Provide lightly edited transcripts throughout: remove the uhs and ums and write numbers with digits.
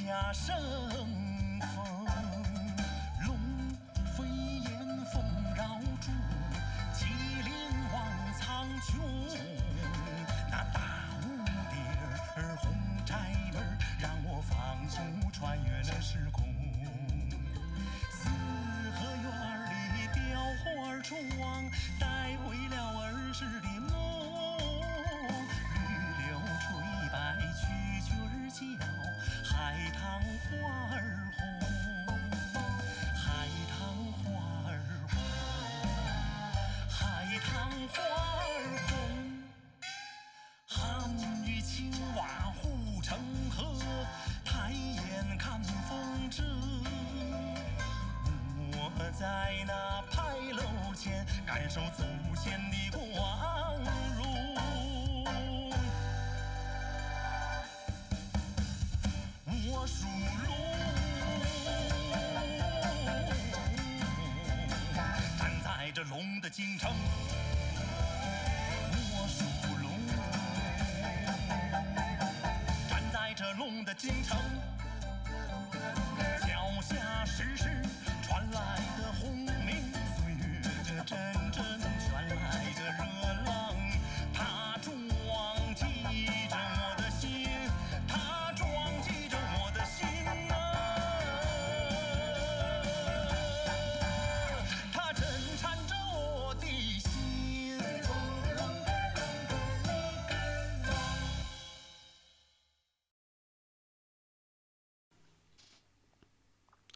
下生风，龙飞燕凤绕柱，麒麟望苍穹。那大屋顶儿红柴门，让我放速穿越了时空。四合院里雕花窗，带回了儿时的梦。绿柳垂白蛐蛐儿叫，海棠花儿红，海棠花儿红，海棠花儿红。汉与青蛙护城河，抬眼看风辙。我在那牌楼前，感受祖先的光荣。我属龙，站在这龙的京城。我属龙，站在这龙的京城。脚下时时传来的轰鸣，岁月这阵阵传来的热浪，它撞击着我的心，它撞击着我的心啊，它震颤着我的心。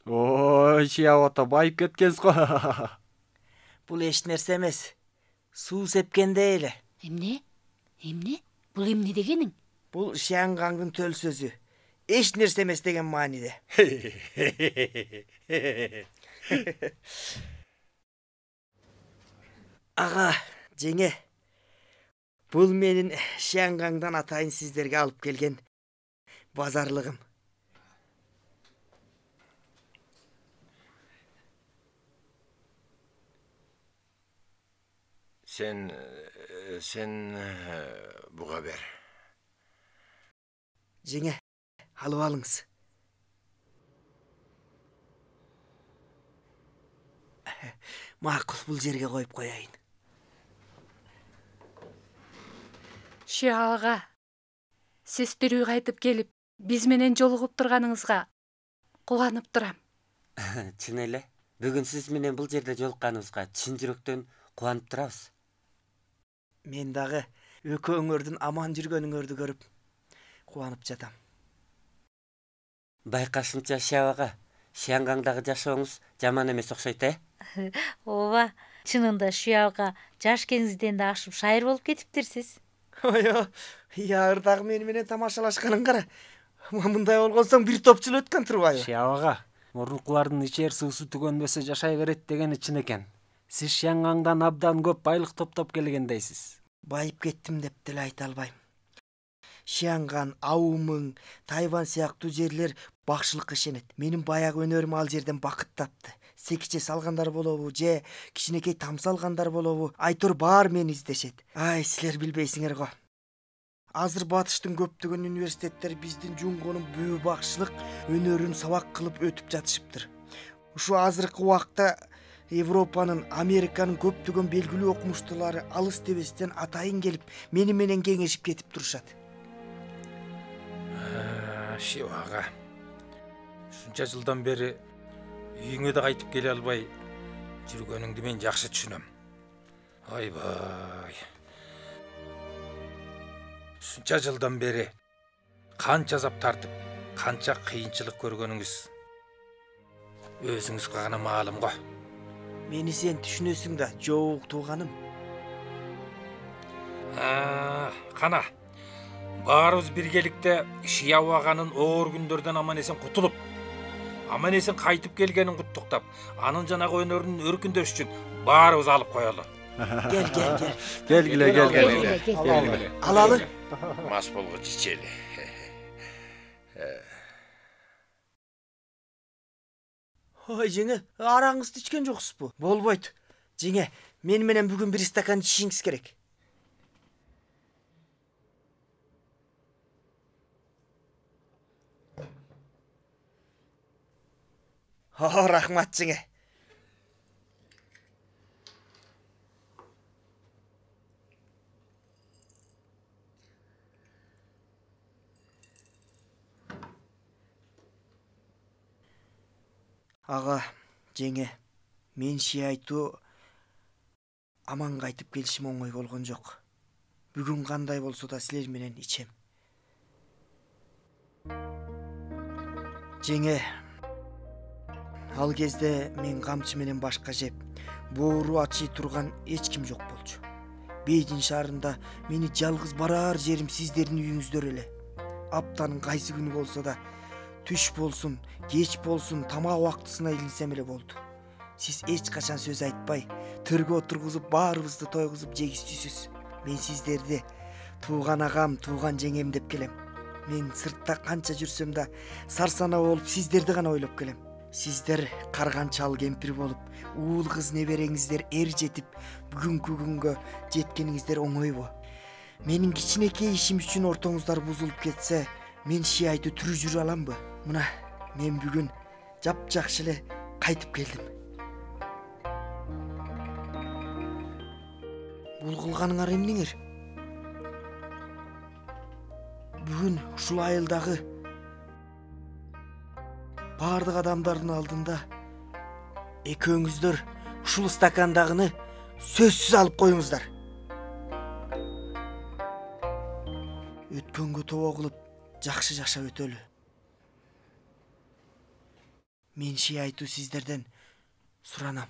Ой, шиявата байып кеткенсиз го. Бул эч нерсе эмес. Суу сепкендей эле. Эмне? Эмне? Бул эмне дегениң? Бул Шиангаңдын төл сөзү. Эч нерсе эмес деген мааниде. Ага, жеңе. Бул менин Шиангаңдан атайын сиздерге алып келген базарлыгым. Sen buga ber. Жеңе, алып алыңыз. Макул, бул жерге коюп кояйын. Шиага, сиз тирүү кайтып келип, биз менен жолугуп турганыңызга кубанып турам. Чын эле. Бүгүн сиз менен бул жерде жолукканыбызга чын жүрөктөн кубанып турабыз. Мен дагы экөөңөрдүн аман жүргөнүңөрдү көрүп кубанып жатам. Байкашымча Шиябага, Шиангаңдагы жашооңуз жаман эмес окшойт, э? Ооба, чынында Шиябага жаш кеңизден да ашып шайыр болуп кетиптирсиз. Ой, яыр дагы мени менен тамашалашканын кара. Мындай болгонсоң бир топчул өткөн турбайбы? Шиябага, мурункулардын ичер суусу түгөнбөсө жашай берет дегени чын экен. Сиз Шиангаңдан абдан көп байлык топтоп келгендейсиз. Байып кеттим деп деле айта албайм. Шианган, Аумың, Тайвань сыяктуу жерлер бакшылыкка ишенет. Менин баягы өнөрүм ал жерден бакыт тапты. Секиче салгандар болобу, же кичинекей там салгандар болобу, айтор баары мени издешет. Ай, силер билбейсиңер го. Азыр батыштын көптөгөн университеттери биздин жунгонун бөө бакшылык өнөрүн сабак кылып өтүп жатышыптыр. Ушу азыркы убакта Европанын, Американын көптөгөн белгилүү окумуштуулары алыс тебестен атайын келип, мени менен кеңешип кетип турушат. Шиябага, ушунча жылдан бери үйүңө да кайтып келе албай жүргөнүңдү мен жакшы түшүнөм. Айбай. Ушунча жылдан бери канча азап тартып, канча кыйынчылык көргөнүңүз өзүңүзгө гана маалым го. Мени сен түшүнөсүң да, жооқ тууганым. Кана, баарыбыз биргеликте Шиябаганын оор күндөрдөн аман эсен кутулуп, аман эсен кайтып келгенин куттуктап, анын жанагы өнөрүн өркүндөш үчүн баарыбыз алып коелу. Кел. Келгиле. Алалы. Мас болгуч ичели. Ой, жеңе, араңызды ичкен жоксузбу? Болбойт. Жеңе, мен менен бүгүн бир стакан ичишиңиз керек. Рахмат жеңе. Аға, жеңе, мен айтуу аман кайтып келишим оңой болгон жок. Бүгүн кандай болсо да силер менен ичем. Жеңе, ал кезде мен камчы менен башка жеп, боору ачый турган эч ким жок болчу. Бейжин шаарында мени жалгыз барар жерим сиздердин үйүңүздөр эле. Аптанын кайсы күнү болсо да түш болсун, кеч болсун, тамак убактысына илинсем эле болду. Сиз эч качан сөз айтпай, төргө отургузуп, баарыбызды тойгузуп жегиштүүсүз. Мен сиздерди тууган агам, тууган жеңем деп келем. Мен сыртта канча жүрсөм да сарсана болуп сиздерди гана ойлоп келем. Сиздер карган чал кемпир болуп, уул кыз небереңиздер эр жетип, бүгүнкү күнгө жеткениңиздер оңойбу? Менин кичинекей ишим үчүн ортоңуздар бузулуп кетсе, мен айтуу түрү жүрө аламбы? Мына, мен бүгүн жапжакшы эле кайтып келдим. Бул кылганыңар эмнеңер? Бүгүн ушул айылдагы бардык адамдардын алдында экөөңүздөр ушул стакандагыны сөзсүз алып коюңуздар. Өткөнгө тобо кылып жакшы жашап өтөлү. Мен айтуу сиздерден суранам.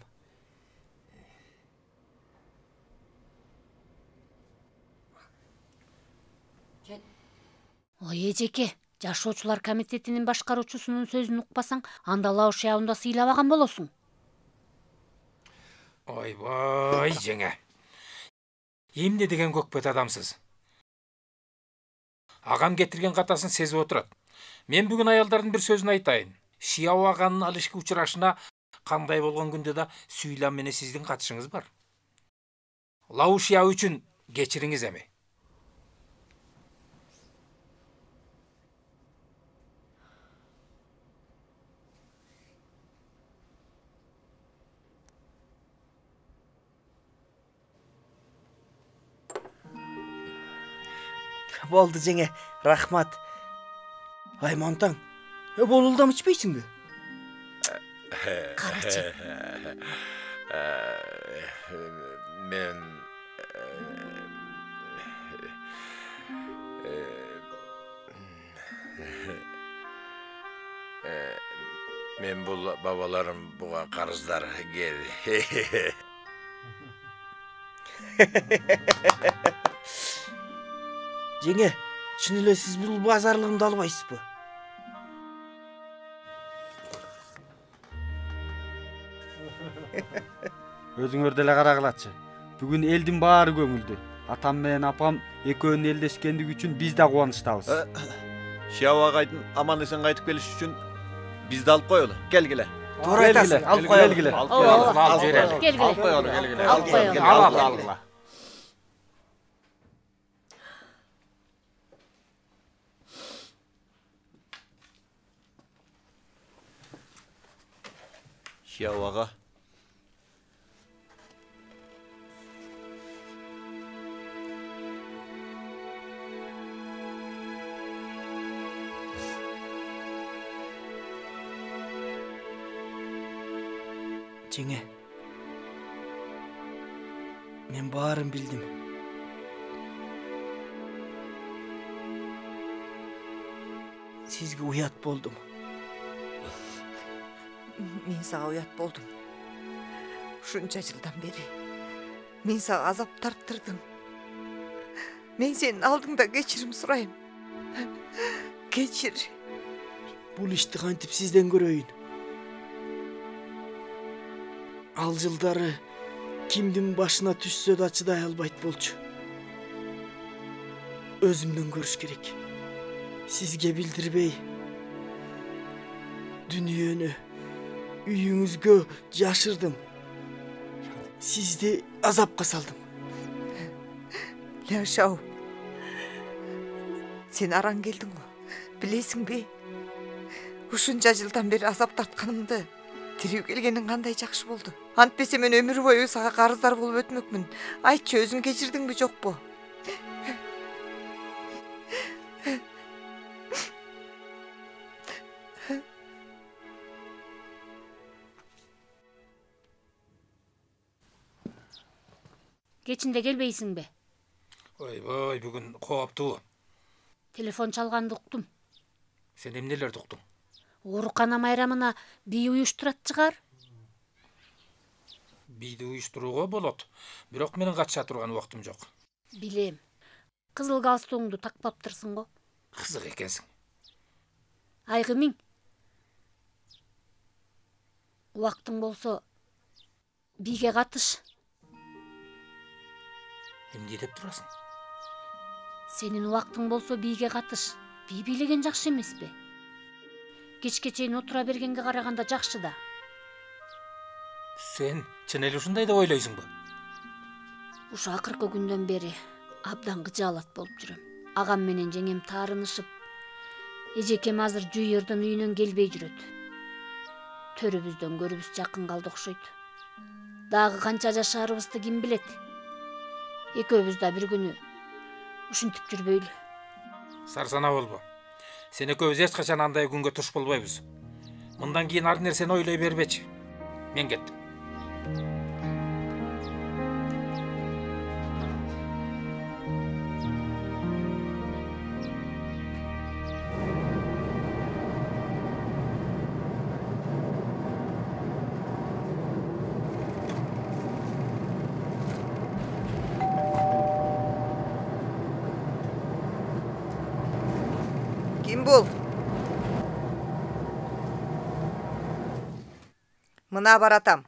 Ой, эжеке, жашоочулар комитетинин башкаруучусунун сөзүн укпасаң, анда Лауш яуында сыйлабаган болосуң. Ойбой, жеңе. Эмне деген көкбет адамсыз. Агам кетирген катасын сезип отурат. Мен бүгүн аялдардын бир сөзүн айтайын. Шияу аганын алышкы учурашына кандай болгон күндө да Сүйлам менен сиздин катышыңыз бар. Лауш яу үчүн кечириңиз эми. Болду жеңе, рахмат. Ай Монтаң, болулдам ичпейсиңби? Карачы. Мен бул бабаларым буга карыздар кел. Жеңе, чын эле сиз бул базарлыгымды албайсызбы? Өзүңөр деле карагылачы. Бүгүн элдин баары көңүлдүү. Атам менен апам экөөнүн элдешкендиги үчүн биз да кубанычтабыз. Шияу агайдын аман эсен кайтып келиш үчүн бизди алып коелу. Келгиле. Туура айтасың, алып коелу. Алып коелу. Ал. Шияу ага. Жеңе, мен баарын билдим. Сизге уят болдум. Мен сага уят болдум. Ушунча жылдан бери мен сага азап тарттырдым. Мен сенин алдыңда кечирим сурайм. Кечир. Бул ишти кантип сизден көрөйүн? Ал жылдары кимдин башына түшсө да чыдай албайт болчу. Өзүмдөн көрүш керек. Сизге билдирбей дүнүйөнү, үйүңүзгө жашырдым. Сизди азапка салдым. Ляшау, сен араң келдиң го. Билесиңби? Ушунча жылдан бери азап тартканымды тирүү келгениң кандай жакшы болду. Антпесе мен өмүр бою сага карыздар болуп өтмөкмүн. Айтчы, өзүң кечирдиңби жокпу? Кечинде келбейсиңби? Ойбой, бүгүн кооптуу. Телефон чалганды уктум. Сен эмнелерди уктуң? Оорукана майрамына бий уюштурат чыгар. Бийди уюштурууга болот. Бирок менин катыша турган убактым жок. Билем. Кызыл галстугуңду такпаптырсың го. Кызык экенсиң. Айгымиң. Убактың болсо бийге катыш. Эмне деп турасың? Сенин убактың болсо бийге катыш. Бий бийлеген жакшы эмеспи? Кечке чейин отура бергенге караганда жакшы да. Сен чын эле ушундай деп ойлойсуңбу? Ушу акыркы күндөн бери абдан кыжаалат болуп жүрөм. Агам менен жеңем таарынышып, эжекем азыр жүйөрдөн үйүнөн келбей жүрөт. Төрүбүздөн көрүбүз жакын калды окшойт. Дагы канча жашаарыбызды ким билет? Экөөбүз да бир күнү ушинтип жүрбөйлү. Сарсана болбо. Сен экөөбүз эч качан андай күнгө туш болбойбуз. Мындан кийин ар нерсени ойлой бербечи. Мен кеттим. Ким бул? Мына баратам.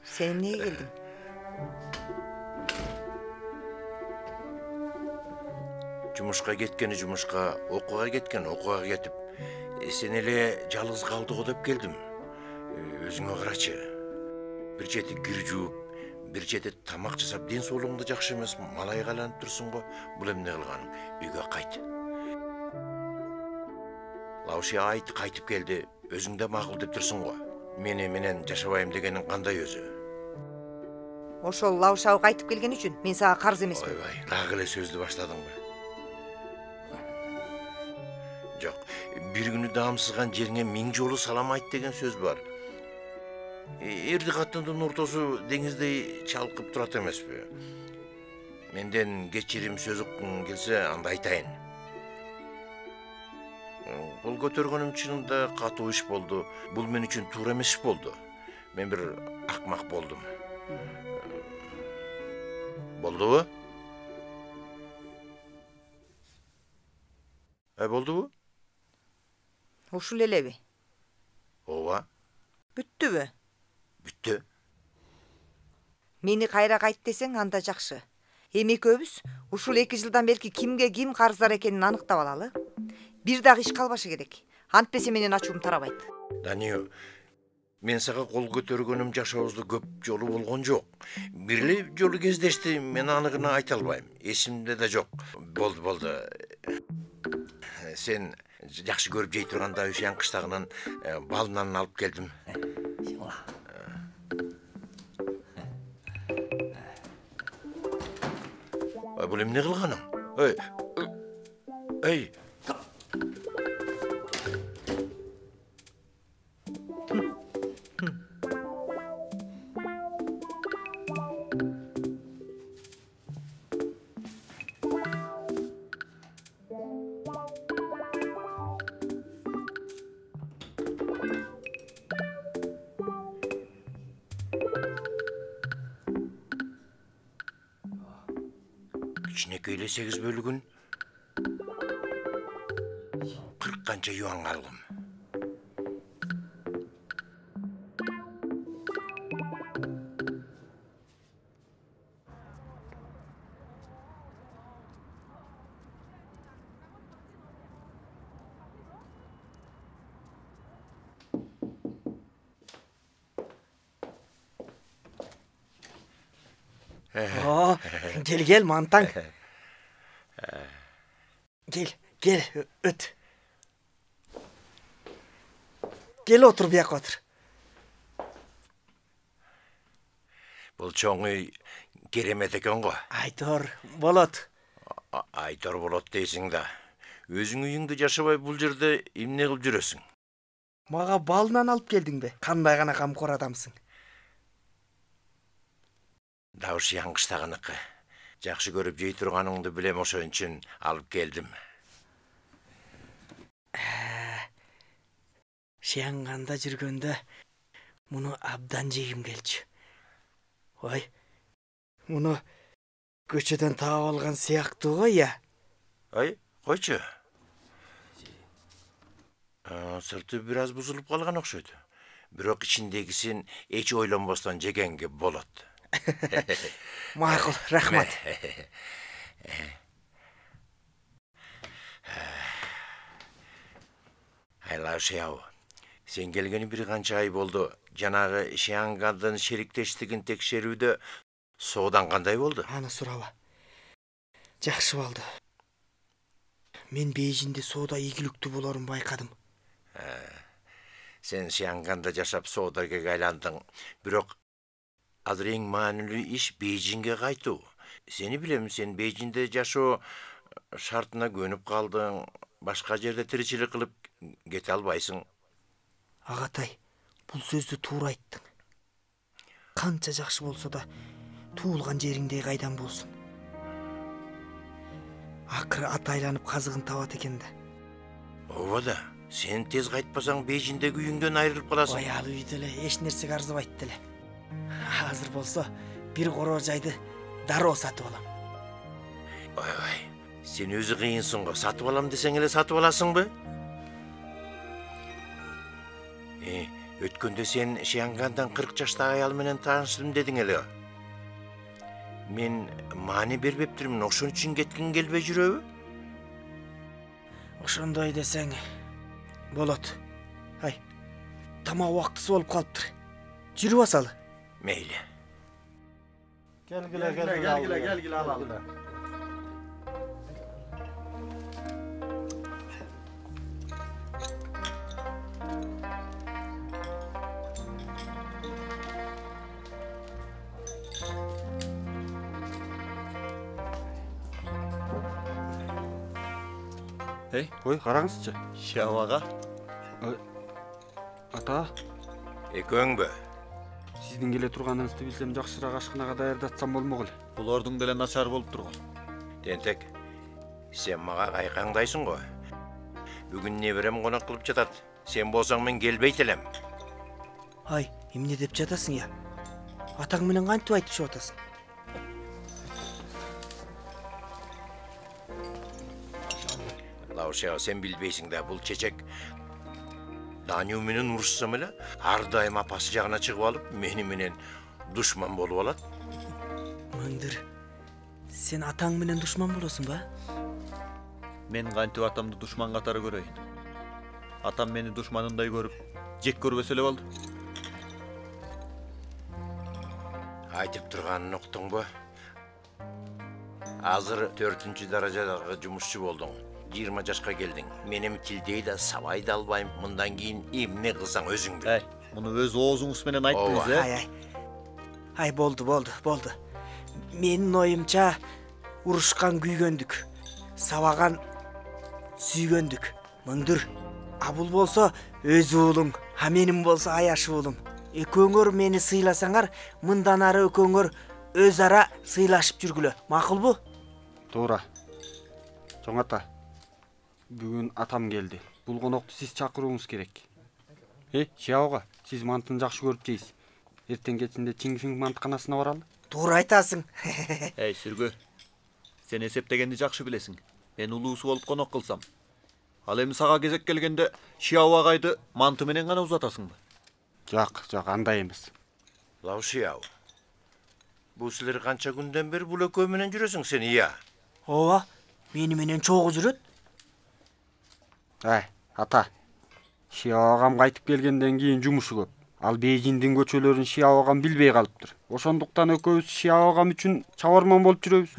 Сен эмнеге келдиң? Жумушка кеткени жумушка, окууга кеткен окууга кетип, сен эле жалгыз калдыгы деп келдим. Өзүңө карачы. Бир чети кир жууп, бир чети тамак жасап, ден соолугуңда жакшы эмес, малайгаланып турсуң го. Бул эмне кылганың? Үйгө кайт. Лаушия айт кайтып келди. Өзүң да макул деп турсуң го. Мени менен жашабайм дегениң кандай өзү? Ошол Лаушау кайтып келген үчүн мен сага карыз эмесмин. Ойбай, дагы эле сөздү баштадыңбы? Жок, бир күнү даамсызган жериңе 1000 жолу салам айт деген сөз бар. Эрди каттындын ортосу деңиздей чалкып турат эмеспи? Менден кечирим сөз уккуң келсе, анда айтайын. Кол көтөргөнүм чынында катуу иш болду. Бул мен үчүн туура эмес иш болду. Мен бир акмак болдум. Болдубу? Болдубу? Ушул элеби? Ооба. Бүттүбү? Бүттү. Мени кайра кайт десең анда жакшы. Эми экөөбүз ушул 2 жылдан берки кимге ким карыздар экенин аныктап алалы. Бир дагы иш калбашы керек. Антпесе менен ачуум тарабайт. Данио, мен сага кол көтөргөнүм жашообузда көп жолу болгон жок. Бир эле жолу кездешти, мен аныгына айта албайм. Эсимде да жок. Болду. Сен жакшы көрүп жей турганда Ушан кыштагынан балынан алып келдим. Бул эмне кылганың? Эй. Кичинекейле 8 бөлүгүн 40 канча юан калгым. Gel Mantan. Gel öt. Кел отур, бияка отур. Бул чоң үй керемет экен го. Айтор, болот. Айтор болот дейсиң да. Өзүң үйүңдү жашабай бул жерде эмне кылып жүрөсүң? Мага балынан алып келдиң бе? Кандай гана камкор адамсың. Дауш яңгыштагыныкі. Жакшы көрүп жей турганыңды билем, ошон үчүн алып келдим. Шиянганда жүргөндө муну абдан жегим келчү. Ой, муну көчөдөн таап алган сыяктуу го, я? Ай, койчу. Сырты бир аз бузулуп калган окшойт. Бирок ичиндегисин эч ойлонбостон жегенге болот. Макул, рахмат. Айлашияу, сен келгени бир канча ай болду. Жанагы Шиянгандын шериктештигин текшерүүдө соодан кандай болду? Аны сураба. Жакшы болду. Мен Бейжинде соода ийгиликтүү болорун байкадым. Сен Шиянганда жашап соодагерге айландың. Бирок азыр эң маанилүү иш Бейжинге кайтуу. Сени билем, сен Бейжинде жашоо шартына көнүп калдың. Башка жерде тиричилик кылып кете албайсың. Агатай, бул сөздү туура айттың. Канча жакшы болсо да туулган жериңдей кайдан болсун. Акыры ат айланып казыгын табат экен да. Ооба да, сен тез кайтпасаң Бейжиндеги үйүңдөн айрылып каласың. Ой, ал үйдө эле эч нерсеге арзыбайт деле. Азыр болсо бир короо жайды дароо сатып алам. Ой, сен өзү кыйынсың го. Сатып алам десең эле сатып аласыңбы? Өткөндө сен Шиянгандан 40 жаштагы аял менен таанышдым дедиң эле. Мен маани бербептирмин, ошон үчүн кеткиң келбей жүрөбү? Ошондой десең болот. Ай, тамак убактысы болуп калыптыр. Жүрүп асалы. Мейли. Келгиле алалы. Ой, караңызчы. Шияу ага. Ата, Экөөңбү? сиздин келе турганыңызды билсем жакшыраак ашканага даярдатсам болмок эле. Булардын деле начар болуп турган. Тентек, сен мага кайкаңдайсың го. Бүгүн неберем конок кылып жатат. Сен болсаң мен келбейт элем. Ай, эмне деп жатасың я? Атаң менен кантип айтышып атасың? Лаушия, сен билбейсиң да, бул чечек Даниу менен урушсам эле, ар дайым апасы жагына чыгып алып, мени менен душман болуп алат. Мындыр, сен атаң менен душман болосуң ба? Мен кантип атамды душман катары көрөйүн. Атам мени душманындай көрүп, жек көрбөсө эле болду. Айтып турганын уктуңбу? Азыр 4-чү даражадагы жумушчу болдуң. 20 жашка келдиң. Мен эми тилдей да, сабай да албайм. Мындан кийин эмне кылсаң өзүң бил. Муну өз оозуңуз менен айттыңыз, Ай, болду. Менин оюмча урушкан күйгөндүк, сабаган сүйгөндүк. Мындыр. А бул болсо өз уулуң, а менин болсо аяш уулум. Экөөңөр мени сыйласаңар, мындан ары экөөңөр өз ара сыйлашып жүргүлө. Макулбу? Туура. Чоң ата, бүгүн атам келди. Бул конокту сиз чакырууңуз керек. Шияуга, сиз мантыны жакшы көрүп жейсиз. Эртең кечинде Чингисиң мантканасына баралы. Туура айтасың. Сүргө. Сен эсептегенди жакшы билесиң. Мен улуусу болуп конок кылсам. Ал эми сага кезек келгенде Шияу агайды манты менен гана узатасыңбы? Жок, андай эмес. Лаушияу, бул силер канча күндөн бери бул экөө менен жүрөсүң сен, ия? Ооба, мени менен чогуу жүрөт. Ата, Шияу агам кайтып келгенден кийин жумушу көп. Ал Бейжиндин көчөлөрүн Шияу агам билбей калыптыр. Ошондуктан экөөбүз Шияу агам үчүн чабарман болуп жүрөбүз.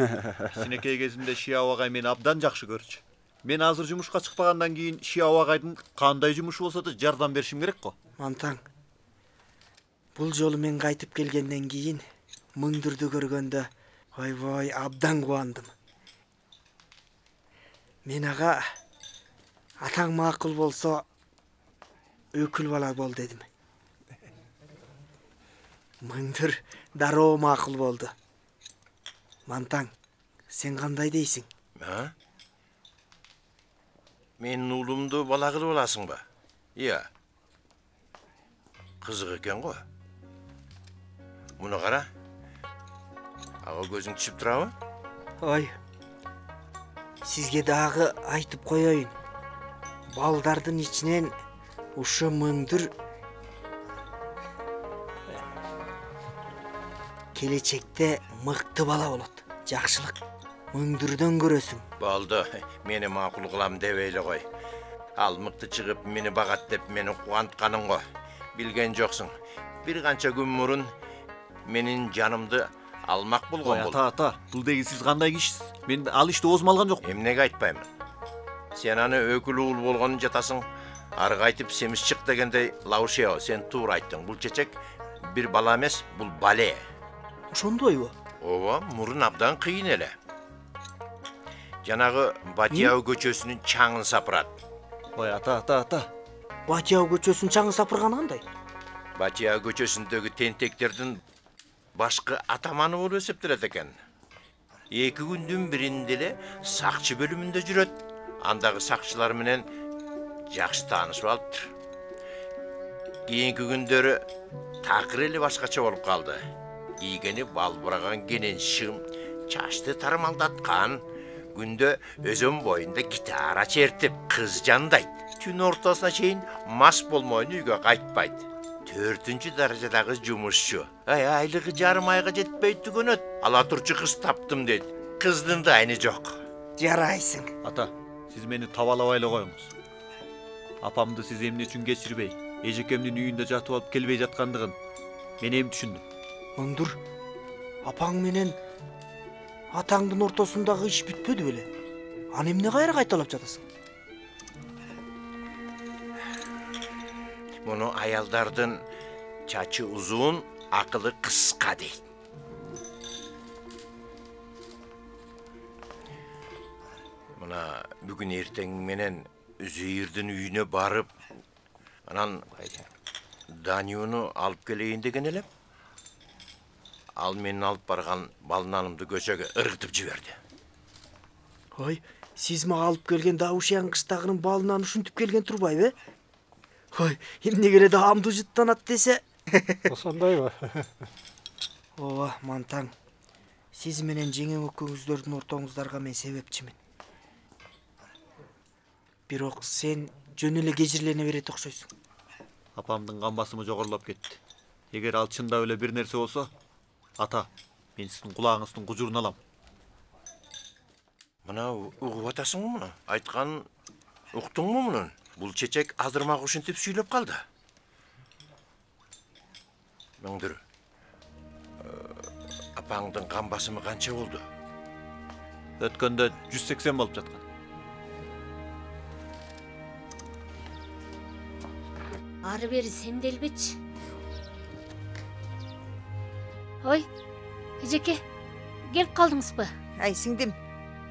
Кичинекей кезимде Шияу агай мени абдан жакшы көрчү. Мен азыр жумушка чыкпагандан кийин Шиябы агайдын кандай жумушу болсо да жардам беришим керек го. Мантаң, бул жолу мен кайтып келгенден кийин Мыңдырды көргөндө ойбой абдан кубандым. Мен ага атаң макул болсо өкүл бала бол дедим. Мыңдыр дароо макул болду. Мантаң, сен кандай дейсиң? Менин уулумду бала кылып аласың ба? Ия. Кызык экен го. Муну кара. Ага көзүң түшүп турабы? Ой. Сизге дагы айтып коеюн. Балдардын ичинен ушу Мыңдыр келечекте мыкты бала болот. Жакшылык Мыңдырдан көрөсүң. Болду, мени макул кылам дебейле кой. Ал мыкты чыгып мени багат деп мени кубантканың го. Билген жоксуң. Бир канча күн мурун менин жанымды алмак болгон болду. Ата, бул деги сиз кандай кишисиз? Мен ал ишти оозума алган жокмун. Эмнеге айтпаймын? Сен аны өкүл уул болгонун жатасың. Ары кайтып семиз чык дегендей Лаушео, сен туура айттың. Бул чечек бир бала эмес, бул бале. Ошондойбу? Ооба, мурун абдан кыйын эле. Жанагы Батияу көчөсүнүн чаңын сапырат. Ой, ата. Батияу көчөсүнүн чаңын сапырганы кандай? Батияу көчөсүндөгү тентектердин башкы атаманы болуп эсептелет экен. 2 күндүн биринде эле сакчы бөлүмүндө жүрөт. Андагы сакчылар менен жакшы таанышып алыптыр. Кийинки күндөрү такыр эле башкача болуп калды. Ийгени балбыраган кенен шым, чачты тарамалдаткан, күндө өзөн боюнда гитара чертип, кыз жандайт. Түн ортосуна чейин мас болмойн үйгө кайтпайт. 4-чү даражадагы жумушчу. Айлыгы жарым айга жетпей түгөнөт. Ала турчу кыз таптым дейт. Кыздын да айны жок. Жарайсың. Ата, сиз мени табалабай эле коюңуз. Апамды сиз эмне үчүн кечирбей, эжекемдин үйүндө жатып алып келбей жаткандыгын мен эми түшүндүм. Мыңдыр, апаң менен атаңдын ортосундагы иш бүтпөдү беле? Аны эмне кайра кайталап жатасың? Муну аялдардын чачы узун, акылы кыска дейт. Мына бүгүн эртең менен Зүйүрдүн үйүнө барып, анан Даниуну алып келейин деген элем. Ал менин алып барган балнанымды көчөгө ыргытып жиберди. Ой, сиз мага алып келген Даушиян кыштагынын балынан ушинтип келген турбайбы? Ой, эмнеге эле даамды жыттанат десе. Ошондойбу? Ооба, Мантаң. Сиз менен жеңең экөөңүздөрдүн ортоңуздарга мен себепчимин. Бирок сен жөн эле кежирлене берет окшойсуң. Апамдын кан басымы жогорулап кетти. Эгер ал чындап эле бир нерсе болсо, ата, мен сиздин кулагыңыздын кужурун алам. Мына угуп атасыңбы муну? Айтканын уктуңбу мунун? Бул чечек азыр мага ушинтип сүйлөп калды. Мыңдыр. Апаңдын кан басымы канча болду? Өткөндө 180 болуп жаткан. Ары бери сенделбечи. Ой, эжеке, келип калдыңызбы? Ай, сиңдим.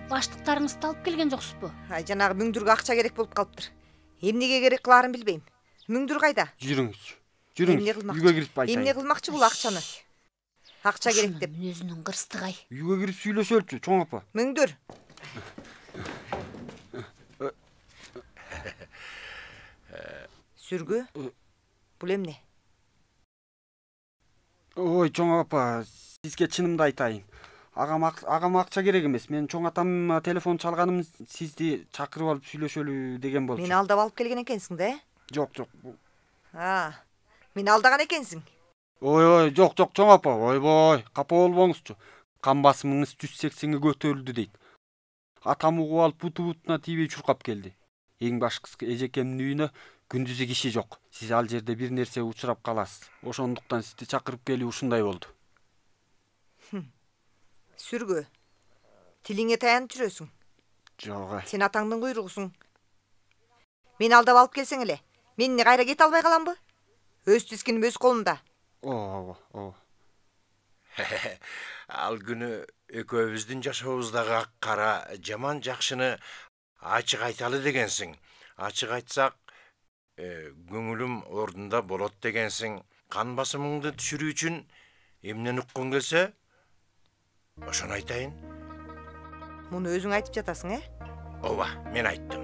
Баштыктарыңызды алып келген жоксузбу? Ай, жанагы Мыңдырга акча керек болуп калыптыр. Эмнеге керек кылаарын билбейм. Мыңдыр кайда? Жүрүңүз. Үйгө кирип айтайын. Эмне кылмакчы бул акчаны? Акча керек деп. Өзүнүн кырстыгай. Үйгө кирип сүйлөшөлчү, чоң апа. Мыңдыр. Сүргү? Бул эмне? Ой, чоң апа, сизге чынымды айтайын. Агам акча керек эмес. Мен чоң атам телефон чалганым сизди чакырып алып сүйлөшөлү деген болчу. Мени алдап алып келген экенсиң да? Жок. Мени алдаган экенсиң. Ой, жок, чоң апа. Ойбой, капа болбоңузчу. Кан басымыңыз 180ге көтөрүлдү дейт. Атам угуп алып буту-бутуна тийбей чуркап келди. Эң башкысы эжекемдин үйүнө күндүзү киши жок. Сиз ал жерде бир нерсе учурап каласыз. Ошондуктан сизди чакырып келүү ушундай болду. Сүргү. Тилиңе таянып жүрөсүң. Жок. Сен атаңдын куйругусуң. Мени алдап алып келсең эле, мен кайра кете албай каламбы? Өз тискиним өз колумда. Ооба. Ал күнү экөөбүздүн жашообуздагы ак кара жаман жакшыны ачык айталы дегенсиң. Ачык айтсак, көңүлүм ордунда болот дегенсиң. Кан басымыңды түшүрүү үчүн эмнени уккуң келсе, ошону айтайын. Муну өзүң айтып жатасың, Ооба, мен айттым.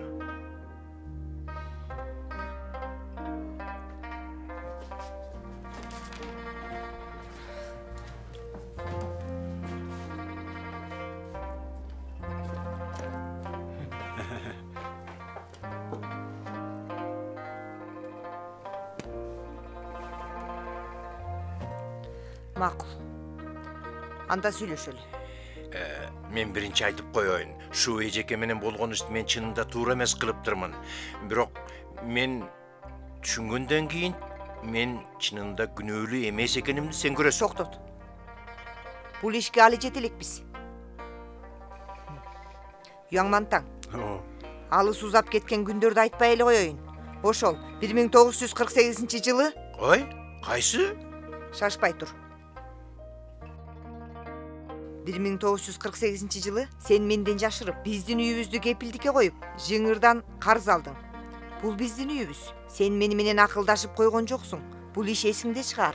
Макул. Анда сүйлөшөлү. Мен биринчи айтып коеюн. Шу эжеке менен болгон ишти мен чынында туура эмес кылыптырмын. Бирок мен түшүнгөндөн кийин мен чынында күнөөлүү эмес экенимди сен көрөсүң. Токтот. Бул ишке али жете элекпиз. Уяңмантаң. Алыс узап кеткен күндөрдү айтпай эле коеюн. Ошол 1948-жылы. Ой, кайсы? Шашпай тур. 1948-жылы сен менден жашырып, биздин үйүбүздү кепилдикке коюп, жыңырдан карыз алдың. Бул биздин үйүбүз. Сен мени менен акылдашып койгон жоксуң. Бул иш эсиңде чыгар.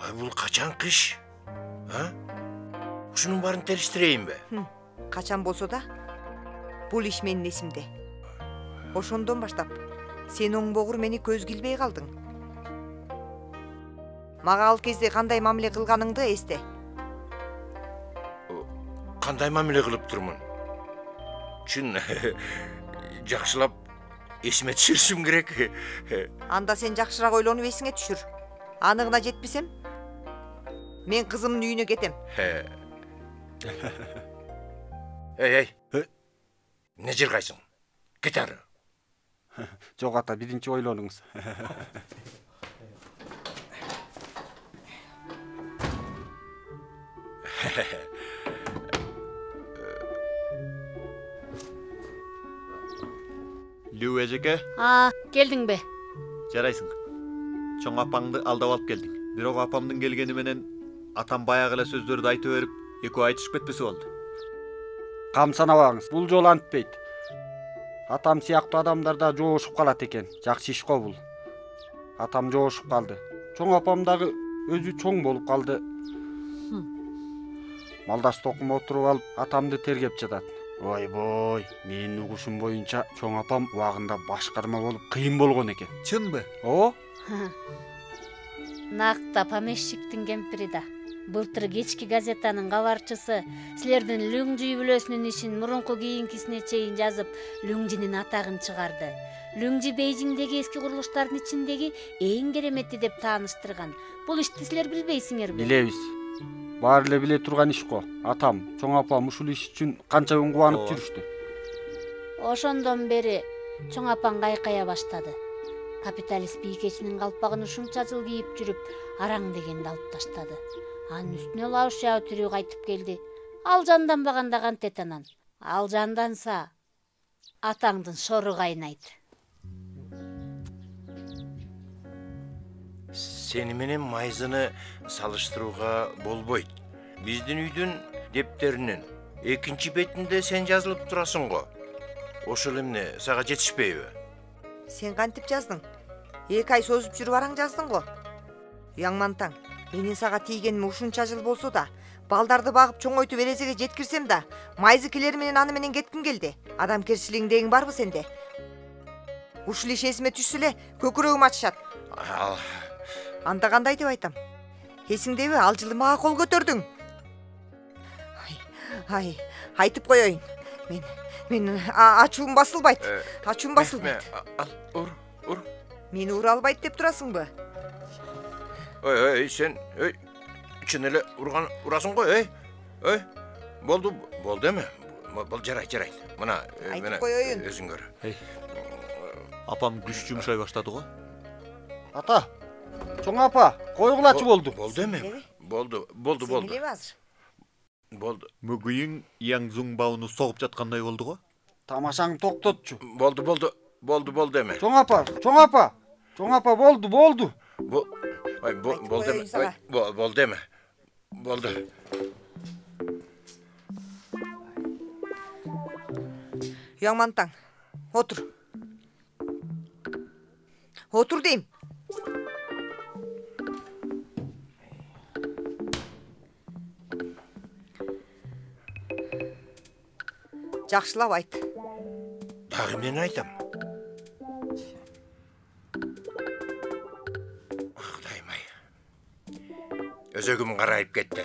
Ай, бул качан кыш? Ушунун баарын териштирейинби? Качан болсо да, бул иш менин эсимде. Ошондон баштап сен оңбогур мени көзгө илбей калдың. Мага ал кезде кандай мамиле кылганыңды эсте. Кандай мамиле кылып турмун? Чын жакшылап эсиме түшүрүшүм керек. Анда сен жакшыраак ойлонуп эсиңе түшүр. Анығына жетпесем, мен кызымдын үйүнө кетем. Эй, эмне жыргайсың? Кет ары. Жок ата, биринчи ойлонуңуз. Лүү эжеке. Келдиң бе? Жарайсың. Чоң апаңды алдап алып келдиң. Бирок апамдын келгени менен атам баягы эле сөздөрдү айтып берип, экөө айтышып кетпесе болду. Кам санабаңыз, бул жолу антпейт. Атам сыяктуу адамдар да жоошуп калат экен. Жакшы иш го бул. Атам жоошуп калды. Чоң апам дагы өзү чоң болуп калды. Малдаш токума отуруп алып, атамды тергеп жатат. Ойбой, менин угушум боюнча чоң апам убагында башкарма болуп кыйын болгон экен. Чынбы? О? Накта помещиктин кемпири да. Былтыр кечки газетанын кабарчысы силердин Люңжи бүлөсүнүн ишин мурунку кийинкисине чейин жазып, Люңжинин атагын чыгарды. Люңжи Бейжиңдеги эски курулуштардын ичиндеги эң керемети деп тааныштырган. Бул ишти силер билбейсиңерби? Билебиз. Баары эле биле турган иш го. Атам, чоң апам ушул иш үчүн канча күн кубанып жүрүштү. Ошондон бери чоң апаң кайкая баштады. Капиталист бийкечинин калпагын ушунча жыл кийип жүрүп, араң дегенди алып таштады. Анын үстүнө лаушяу тирүү кайтып келди. Ал жанданбаганда кантет анан. Ал жанданса, атаңдын сору кайнайт. Сени менен майзыны салыштырууга болбойт. Биздин үйдүн дептеринин экинчи бетинде сен жазылып турасың го. Ошол эмне сага жетишпейби? Сен кантип жаздың? 2 ай созуп жүрүп араң жаздың го. Уяңмантаң, менин сага тийгеним ушунча жыл болсо да, балдарды багып чоңойтуп эрезеге жеткирсем да, майзыкелер менен аны менен кетким келди. Адамкерчилигиң барбы сенде? Ушул иш эсиме түшсө эле көкүрөгүм ачышат. Анда кандай деп айтам? Эсиңдеби, ал жылы мага кол көтөрдүң. Айтып коеюн. Мен ачуум басылбайт. Ачуум басылбайт. Ур. Мени ура албайт деп турасыңбы? Сен чын эле урасың го, Болду эме? Бул жарайт. Мына айтып коеюн. Өзүң көр. Апам күч жумшай баштады го. Ата, чоң апа, койгулачы болду. Болду эме? Болду. Сен билеби азыр? Болды. Мөгүйің Яңзуң бауыны соғып жатқандай болды ғой. Тамашаңды тоқтотчу. Болды эме. Чоң апа, болды. Болды эме. Болды эме. Болды. Яңмантаң, отур. Отур дейм. Жакшылап айт. Дагы мен айтам. Кудайым-ай. Өзөгүм карайып кетти.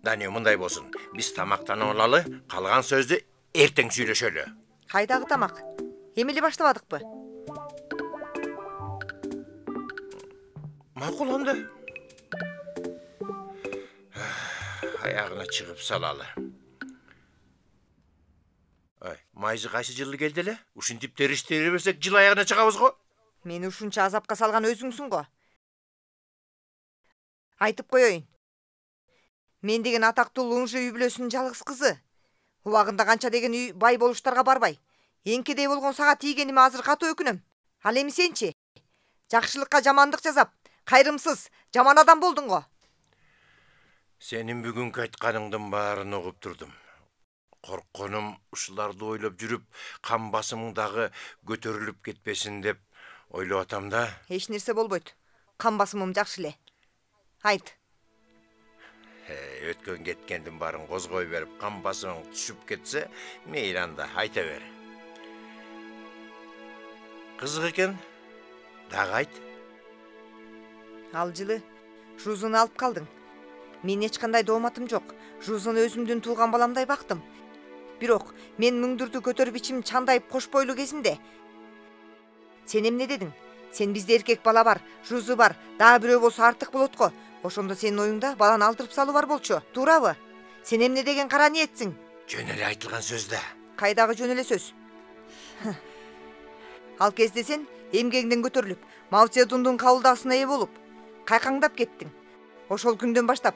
Дани, мындай болсун. Биз тамактанып алалы, калган сөздү эртең сүйлөшөлү. Кайдагы тамак? Эмеле баштабадыкпы? Макул анда. Аягына чыгып салалы. Майзы кайсы жылы келди эле? Ушинтип териштире берсек жыл аягына чыгабыз го. Мени ушунча азапка салган өзүңсүң го. Айтып коеюн. Мен деген атактуу Лунжи үй бүлөсүнүн жалгыз кызы. Убагында канча деген үй бай болуштарга барбай. Эңкедей болгон сага тийгениме азыр катуу өкүнөм. Ал эми сенчи? Жакшылыкка жамандык жасап, кайрымсыз, жаман адам болдуң го. Сенин бүгүнкү айтканыңдын баарын угуп турдум. Коркконум ушуларды ойлоп жүрүп, кан басымың дагы көтөрүлүп кетпесин деп ойлоп атам да. Эч нерсе болбойт. Кан басымым жакшы эле. Айт. Өткөн кеткендин баарын козгой берип, кан басымың түшүп кетсе, мейли анда айта бер. Кызык экен. Дагы айт. Ал жылы Жузуну алып калдың. Мен эч кандай дооматым жок. Жузуну өзүмдүн тууган баламдай бактым. Бирок мен мөңдүрдү көтөрүп ичим чандайып кош бойлуу кезимде сен эмне дедиң? Сен бизде эркек бала бар, Жузу бар, дагы бирөө болсо артык болот го. Ошондо сенин оюңда баланы алдырып салуу бар болчу, туурабы? Сен эмне деген кара ниетсиң? Жөн эле айтылган сөз да. Кайдагы жөн эле сөз? Ал кезде сен эмгегиңден көтөрүлүп, Мао Цзедундун кабылдасына ээ болуп, кайкаңдап кеттиң. Ошол күндөн баштап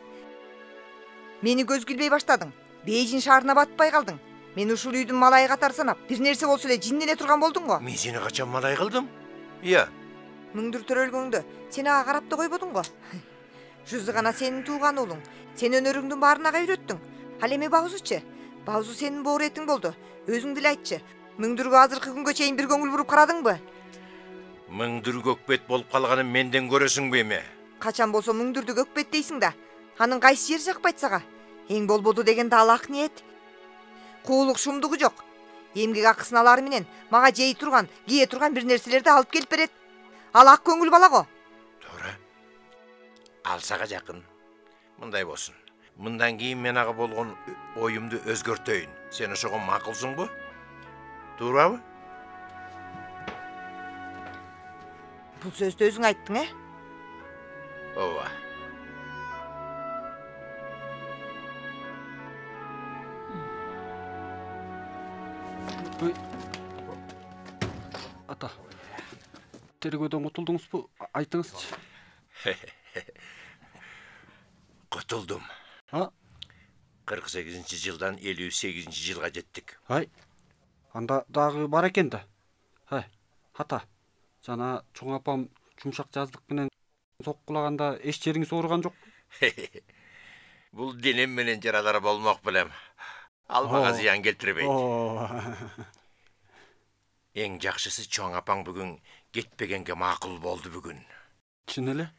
мени көзгө илбей баштадың. Бейжин шаарына батпай калдың. Мен ушул үйдүн малайы катары санап, бир нерсе болсо эле жиндене турган болдуң го. Мен сени качан малай кылдым? Ия. Мөңдүр төрөлгөңдө сен ага карап да койбодуң го. Жузу гана сенин тууган уулуң. Сен өнөрүңдүн баарын ага үйрөттүң. Ал эми Баузучу? Баузу сенин бооретиң болду. Өзүң деле айтчы. Мөңдүргө азыркы күнгө чейин бир көңүл буруп карадыңбы? Мөңдүр көкпет болуп калганын менден көрөсүңбү эми? Качан болсо мөңдүрдү көкпет дейсиң да. Анын кайсы жери жакпайт сага? Эң болбоду дегенде ал ак ниет. Куулук шумдугу жок. Эмгек акысын алары менен мага жей турган, кие турган бир нерселерди алып келип берет. Ал ак көңүл бала го. Туура. Ал сага жакын. Мындай болсун. Мындан кийин мен ага болгон оюмду өзгөртөйүн. Сен ошого макулсуңбу? Туурабы? Бул сөздү өзүң айттың, Ооба. Ата, тергөөдөн кутулдуңузбу? Айтыңызчы. Кутулдум. 48-жылдан 58-жылга жеттик. Анда дагы бар экен да. Ата, жана чоң апам жумшак жаздык менен соккулаганда эч жериңиз ооруган жок? Бул денем менен жаралар болмок белем. Ал мага зыян келтирбейт. Эң жакшысы чоң апаң бүгүн кетпегенге макул болду бүгүн. Чын эле?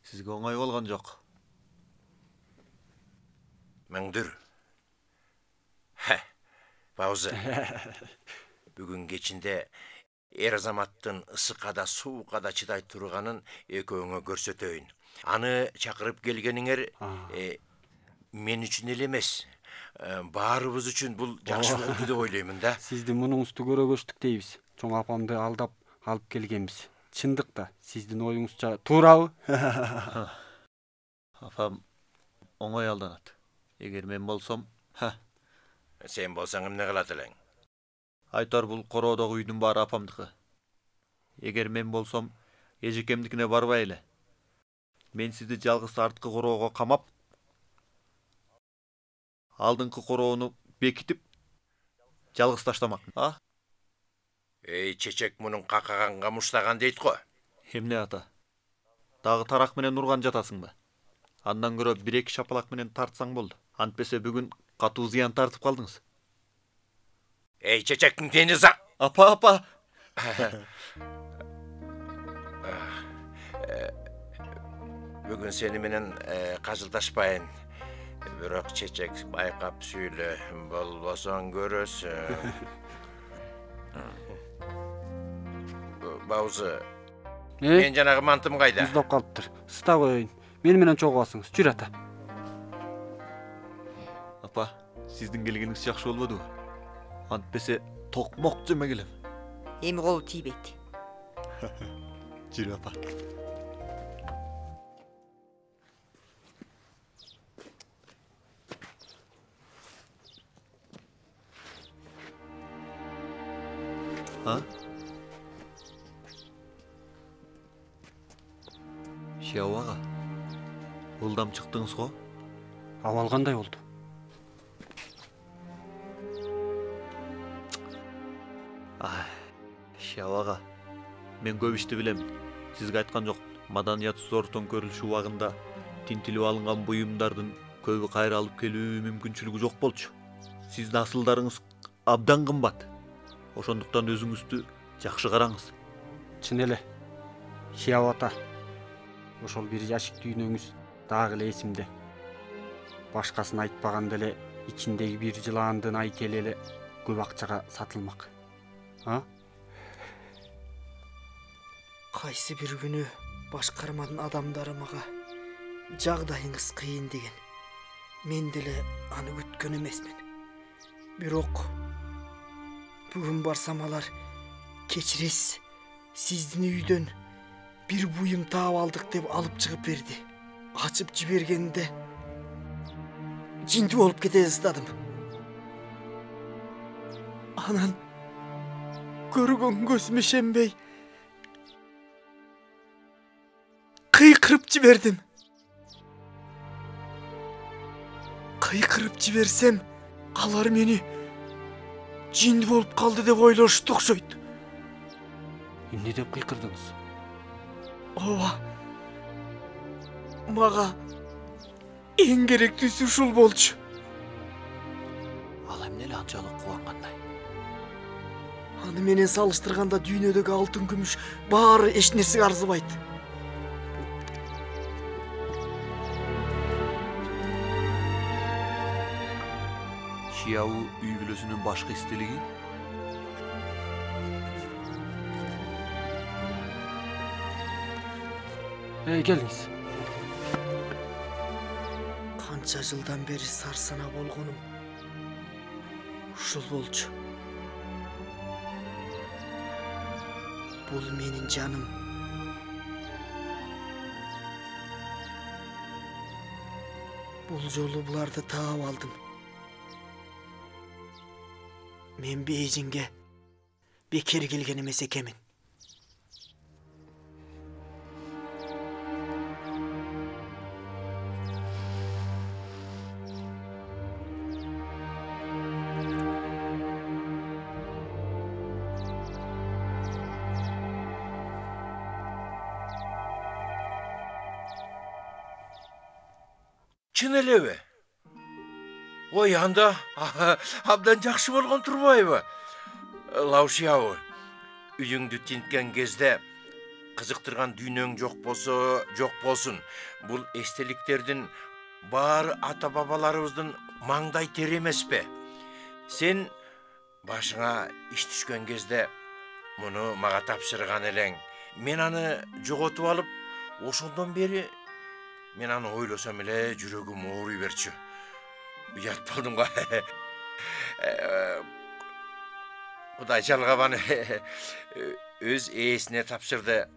Сизге оңой болгон жок. Мөңдүр. Баузы. Бүгүн кечинде эр азаматтын ысыкка да суукка да чыдай турганын экөөңө көрсөтөйүн. Аны чакырып келгениңер мен үчүн эле эмес, баарыбыз үчүн бул жакшы болду деп ойлоймун да. Сиздин мунуңузду көрөгөчтүк дейбиз. Чоң апамды алдап алып келгенбиз. Чындык да, сиздин оюңузча туурабы? Апам оңой алданат. Эгер мен болсом, Сен болсаң эмне кылат элең? Айтар бул короодогу үйдүн баары апамдыкы. Эгер мен болсом, эжекемдикине барбай эле. Мен сизди жалгыз арткы короого камап, алдыңкы короону бекитип жалгыз таштамак. Эй, чечек мунун какаганга муштаган дейт го. Эмне ата? Дагы тарак менен урган жатасыңбы? Андан көрө 1-2 шапалак менен тартсаң болду. Антпесе бүгүн катуу зыян тартып калдыңыз. Эй, чечектин тени Апа. Бүгүн сени менен кажылдашпайын. Бирок чечек байкап сүйлө, болбосоң көрөсүң. Баузы. Мен жанагы мантым кайда? Уздап калыптыр. Сыта коеюн. Мени менен чогуласыңыз. Жүр ата. Апа, сиздин келгениңиз жакшы болбодубу? Антпесе токмок жеме келем. Эми колу тийбейт. Жүр апа. Шияу ага, ылдам чыктыңыз го? Абал кандай болду? Шияу ага, мен көп ишти билем. Сизге айткан жок. Маданият зор төңкөрүлүш убагында тинтилип алынган буюмдардын көбү кайра алып келүү мүмкүнчүлүгү жок болчу. Сиздин асылдарыңыз абдан кымбат. Ошондуктан өзүңүздү жакшы караңыз. Чын эле. Шияу ата. Ошол бир жашык дүйнөңүз дагы эле эсимде. Башкасын айтпаганда эле ичиндеги бир жылаандын айтели эле көп акчага сатылмак. Кайсы бир күнү башкармадын адамдары мага жагдайыңыз кыйын деген. Мен деле аны күткөн эмесмин. Бирок бүгүн барсам алар кечиресиз, сиздин үйдөн бир буюм таап алдык деп алып чыгып берди. Ачып жибергенде жинди болуп кете жаздадым. Анан көргөн көзүмө ишенбей кыйкырып жибердим. Кыйкырып жиберсем, алар мени жинди болуп калды деп ойлошту окшойт. Эмне деп кыйкырдыңыз? Ооба. Мага эң керектүүсү ушул болчу. Ал эмне эле анчалык кубангандай? Аны менен салыштырганда дүйнөдөгү алтын күмүш баары эч нерсеге арзыбайт. Шияу үй бүлөсүнүн башкы истилиги? Келиңиз. Канча жылдан бери сарсана болгонум ушул болчу. Бул менин жаным. Бул жолу буларды таап алдым. Мен Бейжиңге бекер келген эмес экенмин. Чын элеби? Ой, анда абдан жакшы болгон турбайбы? Лаушияу, үйүңдү тинткен кезде кызыктырган дүйнөң жок болсо, жок болсун. Бул эстеликтердин баары ата-бабаларыбыздын маңдай тери эмеспи? Сен башыңа иш түшкөн кезде муну мага тапшырган элең. Мен аны жоготуп алып, ошондон бери мен аны ойлосом эле жүрөгүм ооруй берчү. Уят болдум го. Кудай жалгабаны өз ээсине тапшырды.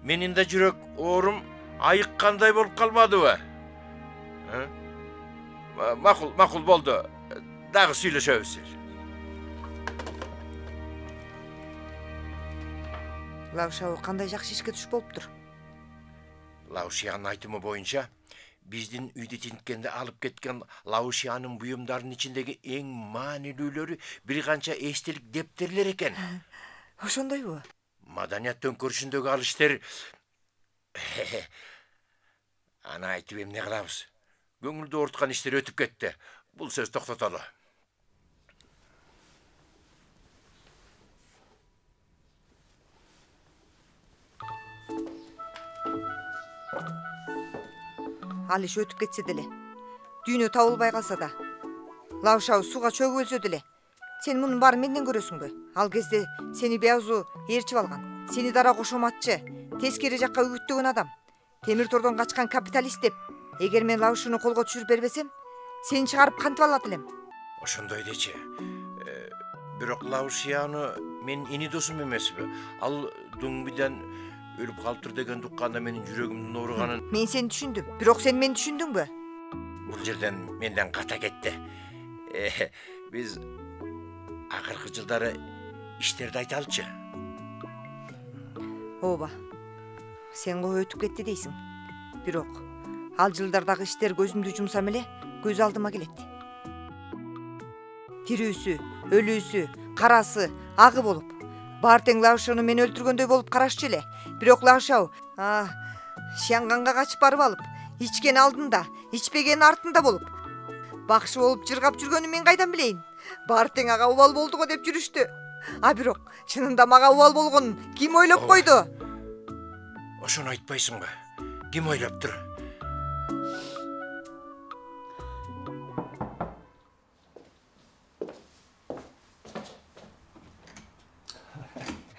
Менин да жүрөк оорум айыккандай болуп калбадыбы? Макул болду. Дагы сүйлөшөбүз. Лаушау кандай жакшы ишке түшүп болуптур? Лаушиянын айтымы боюнча, биздин үйдү тинткенде алып кеткен Лаушиянын буюмдарынын ичиндеги эң маанилүүлөрү бир канча эстелик дептерлер экен. Ошондойбу? Маданият төңкөрүшүндөгү ал иштер аны айтып эмне кылабыз? Көңүлдү ооруткан иштер өтүп кетти. Бул сөз токтотолу. Ал иш өтүп кетсе деле, дүйнө табылбай калса да, Лаушау сууга чөгүп өлсө деле, сен мунун баарын менден көрөсүңбү? Ал кезде сени беозу ээрчип алган, сени дара кошоматчы, тескери жакка үгүттөгөн адам, темир тордон качкан капиталист деп. Эгер мен Лаушуну колго түшүрүп бербесем, сени чыгарып кантип алат элем? Ошондой дечи. Бирок Лаушияны мен ини досум эмесби? Ал Дуңбиден өлүп калыптыр деген тукканда менин жүрөгүмдүн ооруганын. Мен сени түшүндүм, бирок сен мени түшүндүңбү? Бул жерден менден ката кетти. Биз акыркы жылдары иштерди айталычы. Ооба. Сен го өтүп кетти дейсиң. Бирок ал жылдардагы иштер көзүмдү жумсам эле көз алдыма келет. Тирүүсү, өлүүсү, карасы, агы болуп, баар тең Лаушаны мен өлтүргөндөй болуп карашчу эле. Бирок Лаушау Шиянганга качып барып алып, ичкен алдында, ичпеген артында болуп, бакшы болуп жыргап жүргөнүн мен кайдан билейин? Баар тең ага убал болду го деп жүрүштү. Бирок чынында мага убал болгонун ким ойлоп койду? Ошону айтпайсыңбы? Ким ойлоптур?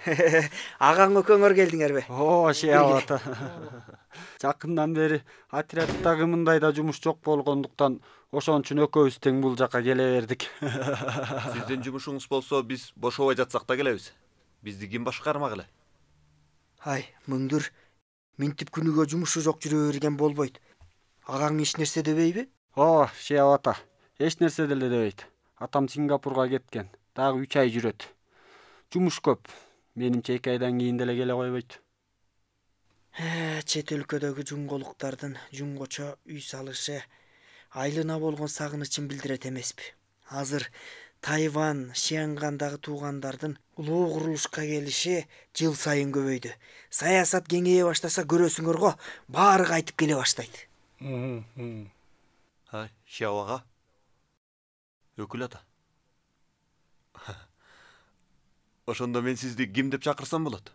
Ағаңа көңөр келдиңерби? Шиябы ата. Жакындан бери отрядтагы мындай да жумуш жок болгондуктан ошон үчүн экөөбүз тең бул жака келе бердик. Сиздин жумушуңуз болсо биз бошобой жатсак да келебиз. Бизди ким башкармак эле? Мыңдыр минтип күнүгө жумушу жок жүрө берген болбойт. Агаң эч нерсе дебейби? Шиябы ата. Эч нерсе деле дебейт. Атам Сингапурга кеткен. Дагы 3 ай жүрөт. Жумуш көп. Менимче 2 айдан кийин деле келе койбойт. Чет өлкөдөгү жумголуктардын жумгочо үй салышы айлына болгон сагынычын билдирет эмеспи? Азыр Тайвань, Шиангандагы туугандардын улуу курулушка келиши жыл сайын көбөйдү. Саясат кеңейе баштаса көрөсүңөр го, баары кайтып келе баштайт. Шиябы ага. Өкүл ата. Ошондо мен сизди ким деп чакырсам болот?